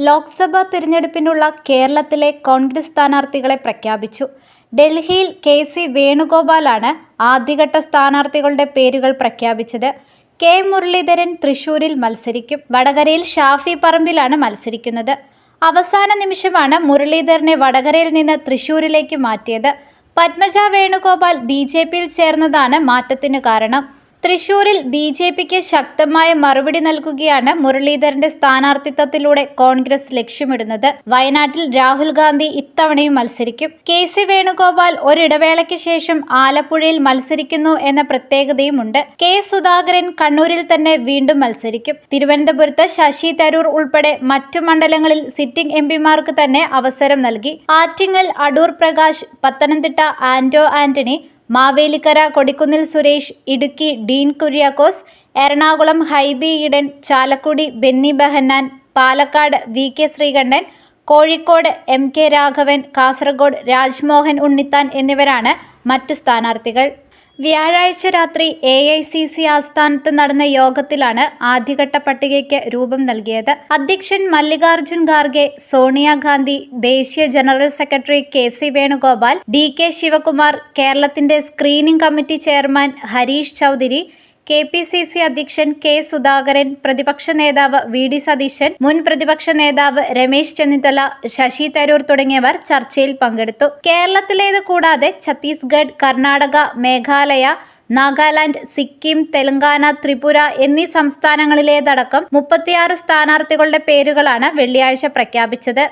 ലോക്സഭാ തിരഞ്ഞെടുപ്പിനുള്ള കേരളത്തിലെ കോൺഗ്രസ് സ്ഥാനാർത്ഥികളെ പ്രഖ്യാപിച്ചു. ഡൽഹിയിൽ കെ.സി. വേണുഗോപാലാണ് ആദ്യഘട്ട സ്ഥാനാർത്ഥികളുടെ പേരുകൾ പ്രഖ്യാപിച്ചത്. കെ. മുരളീധരൻ തൃശൂരിൽ മത്സരിക്കും. വടകരയിൽ ഷാഫി പറമ്പിലാണ് മത്സരിക്കുന്നത്. അവസാന നിമിഷമാണ് മുരളീധരനെ വടകരയിൽ നിന്ന് തൃശൂരിലേക്ക് മാറ്റിയത്. പത്മജ വേണുഗോപാൽ ബി.ജെ.പിയിൽ ചേർന്നതാണ് മാറ്റത്തിനു കാരണം. തൃശൂരിൽ ബി.ജെ.പിക്ക് ശക്തമായ മറുപടി നൽകുകയാണ് മുരളീധരന്റെ സ്ഥാനാർത്ഥിത്വത്തിലൂടെ കോൺഗ്രസ് ലക്ഷ്യമിടുന്നത്. വയനാട്ടിൽ രാഹുൽ ഗാന്ധി ഇത്തവണയും മത്സരിക്കും. കെ.സി. വേണുഗോപാൽ ഒരിടവേളയ്ക്ക് ശേഷം ആലപ്പുഴയിൽ മത്സരിക്കുന്നു എന്ന പ്രത്യേകതയുമുണ്ട്. കെ. സുധാകരൻ കണ്ണൂരിൽ തന്നെ വീണ്ടും മത്സരിക്കും. തിരുവനന്തപുരത്ത് ശശി തരൂർ ഉൾപ്പെടെ മറ്റു മണ്ഡലങ്ങളിൽ സിറ്റിംഗ് എം.പിമാർക്ക് തന്നെ അവസരം നൽകി. ആറ്റിങ്ങൽ അടൂർ പ്രകാശ്, പത്തനംതിട്ട ആന്റോ ആന്റണി, മാവേലിക്കര കൊടിക്കുന്നിൽ സുരേഷ്, ഇടുക്കി ഡീൻ കുര്യാക്കോസ്, എറണാകുളം ഹൈബി ഈഡൻ, ചാലക്കുടി ബെന്നി ബെഹന്നാൻ, പാലക്കാട് വി.കെ. ശ്രീകണ്ഠൻ, കോഴിക്കോട് എം.കെ. രാഘവൻ, കാസർഗോഡ് രാജ്മോഹൻ ഉണ്ണിത്താൻ എന്നിവരാണ് മറ്റു സ്ഥാനാർത്ഥികൾ. വ്യാഴാഴ്ച രാത്രി എ.ഐ.സി.സി. ആസ്ഥാനത്ത് നടന്ന യോഗത്തിലാണ് ആദ്യഘട്ട പട്ടികയ്ക്ക് രൂപം നൽകിയത്. അധ്യക്ഷൻ മല്ലികാർജ്ജുൻ ഖാർഗെ, സോണിയാഗാന്ധി, ദേശീയ ജനറൽ സെക്രട്ടറി കെ.സി. വേണുഗോപാൽ, ഡി.കെ. ശിവകുമാർ, കേരളത്തിന്റെ screening committee chairman Harish Chaudhary, KPCC. അധ്യക്ഷൻ കെ. സുധാകരൻ, പ്രതിപക്ഷ നേതാവ് വി.ഡി. സതീശൻ, മുൻ പ്രതിപക്ഷ നേതാവ് രമേശ് ചെന്നിത്തല, ശശി തരൂർ തുടങ്ങിയവർ ചർച്ചയിൽ പങ്കെടുത്തു. കേരളത്തിലേത് കൂടാതെ ഛത്തീസ്ഗഡ്, കർണാടക, മേഘാലയ, നാഗാലാൻഡ്, സിക്കിം, തെലങ്കാന, ത്രിപുര എന്നീ സംസ്ഥാനങ്ങളിലേതടക്കം 36 സ്ഥാനാർത്ഥികളുടെ പേരുകളാണ് വെള്ളിയാഴ്ച പ്രഖ്യാപിച്ചത്.